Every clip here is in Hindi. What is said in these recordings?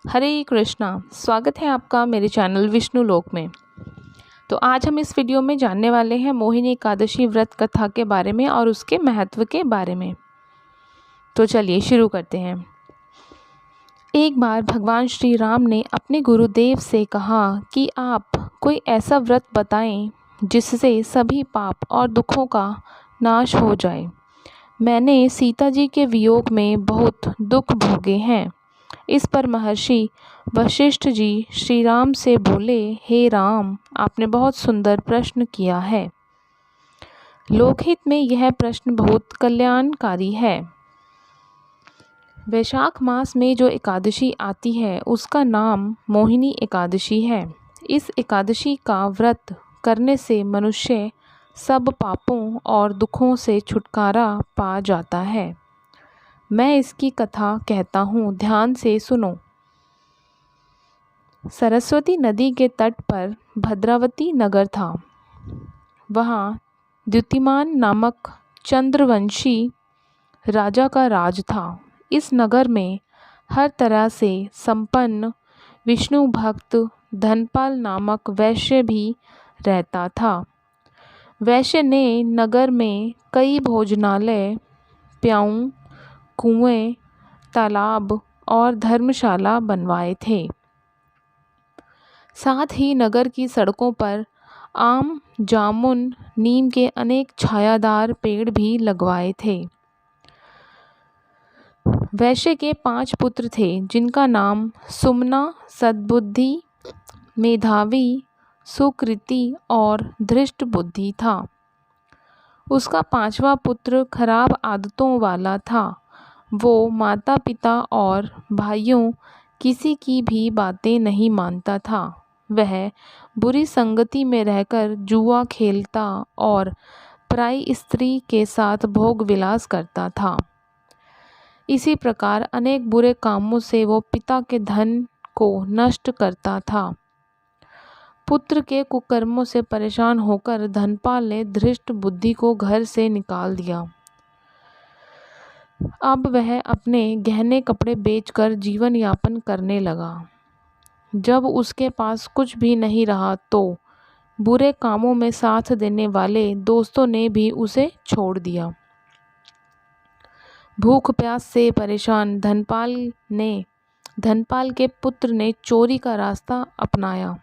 हरे कृष्णा। स्वागत है आपका मेरे चैनल विष्णु लोक में। तो आज हम इस वीडियो में जानने वाले हैं मोहिनी एकादशी व्रत कथा के बारे में और उसके महत्व के बारे में। तो चलिए शुरू करते हैं। एक बार भगवान श्री राम ने अपने गुरुदेव से कहा कि आप कोई ऐसा व्रत बताएं जिससे सभी पाप और दुखों का नाश हो जाए। मैंने सीता जी के वियोग में बहुत दुख भोगे हैं। इस पर महर्षि वशिष्ठ जी श्री राम से बोले, हे राम, आपने बहुत सुंदर प्रश्न किया है। लोकहित में यह प्रश्न बहुत कल्याणकारी है। वैशाख मास में जो एकादशी आती है उसका नाम मोहिनी एकादशी है। इस एकादशी का व्रत करने से मनुष्य सब पापों और दुखों से छुटकारा पा जाता है। मैं इसकी कथा कहता हूँ, ध्यान से सुनो। सरस्वती नदी के तट पर भद्रावती नगर था। वहाँ द्युतिमान नामक चंद्रवंशी राजा का राज था। इस नगर में हर तरह से संपन्न विष्णु भक्त धनपाल नामक वैश्य भी रहता था। वैश्य ने नगर में कई भोजनालय, प्याऊ, कुएं, तालाब और धर्मशाला बनवाए थे। साथ ही नगर की सड़कों पर आम, जामुन, नीम के अनेक छायादार पेड़ भी लगवाए थे। वैश्य के 5 पुत्र थे, जिनका नाम सुमना, सद्बुद्धि, मेधावी, सुकृति और धृष्ट बुद्धि था। उसका 5वां पुत्र खराब आदतों वाला था। वो माता पिता और भाइयों किसी की भी बातें नहीं मानता था। वह बुरी संगति में रहकर जुआ खेलता और पराई स्त्री के साथ भोग विलास करता था। इसी प्रकार अनेक बुरे कामों से वो पिता के धन को नष्ट करता था। पुत्र के कुकर्मों से परेशान होकर धनपाल ने धृष्ट बुद्धि को घर से निकाल दिया। अब वह अपने गहने कपड़े बेचकर जीवन यापन करने लगा। जब उसके पास कुछ भी नहीं रहा तो बुरे कामों में साथ देने वाले दोस्तों ने भी उसे छोड़ दिया। भूख प्यास से परेशान धनपाल के पुत्र ने चोरी का रास्ता अपनाया,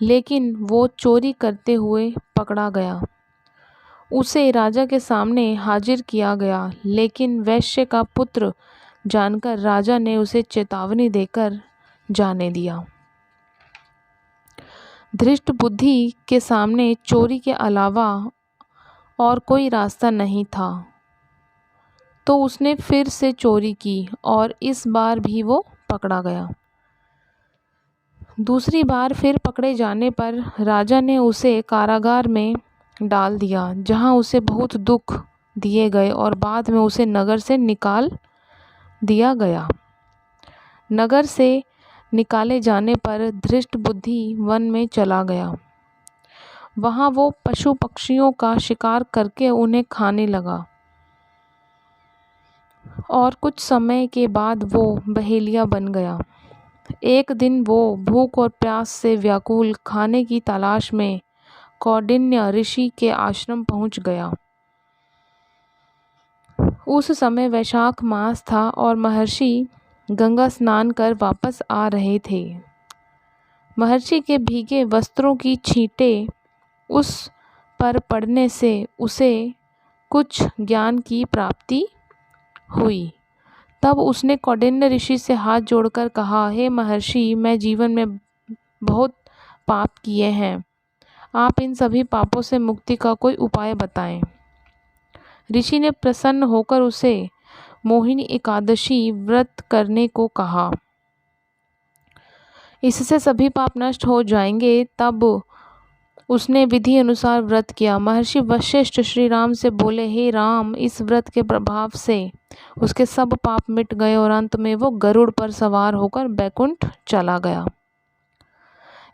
लेकिन वो चोरी करते हुए पकड़ा गया। उसे राजा के सामने हाजिर किया गया, लेकिन वैश्य का पुत्र जानकर राजा ने उसे चेतावनी देकर जाने दिया। धृष्ट बुद्धि के सामने चोरी के अलावा और कोई रास्ता नहीं था, तो उसने फिर से चोरी की और इस बार भी वो पकड़ा गया। दूसरी बार फिर पकड़े जाने पर राजा ने उसे कारागार में डाल दिया, जहां उसे बहुत दुख दिए गए और बाद में उसे नगर से निकाल दिया गया। नगर से निकाले जाने पर धृष्ट बुद्धि वन में चला गया। वहां वो पशु पक्षियों का शिकार करके उन्हें खाने लगा और कुछ समय के बाद वो बहेलिया बन गया। एक दिन वो भूख और प्यास से व्याकुल खाने की तलाश में कौंडिन्य ऋषि के आश्रम पहुंच गया। उस समय वैशाख मास था और महर्षि गंगा स्नान कर वापस आ रहे थे। महर्षि के भीगे वस्त्रों की छींटें उस पर पड़ने से उसे कुछ ज्ञान की प्राप्ति हुई। तब उसने कौंडिन्य ऋषि से हाथ जोड़कर कहा, हे महर्षि, मैं जीवन में बहुत पाप किए हैं। आप इन सभी पापों से मुक्ति का कोई उपाय बताएं। ऋषि ने प्रसन्न होकर उसे मोहिनी एकादशी व्रत करने को कहा। इससे सभी पाप नष्ट हो जाएंगे। तब उसने विधि अनुसार व्रत किया। महर्षि वशिष्ठ श्री राम से बोले, हे राम, इस व्रत के प्रभाव से उसके सब पाप मिट गए और अंत में वो गरुड़ पर सवार होकर बैकुंठ चला गया।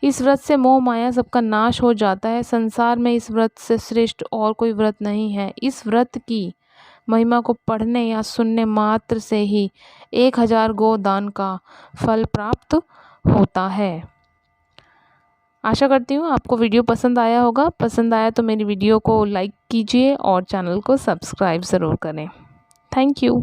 इस व्रत से मोह माया सबका नाश हो जाता है। संसार में इस व्रत से श्रेष्ठ और कोई व्रत नहीं है। इस व्रत की महिमा को पढ़ने या सुनने मात्र से ही 1000 गोदान का फल प्राप्त होता है। आशा करती हूँ आपको वीडियो पसंद आया होगा। पसंद आया तो मेरी वीडियो को लाइक कीजिए और चैनल को सब्सक्राइब ज़रूर करें। Thank you.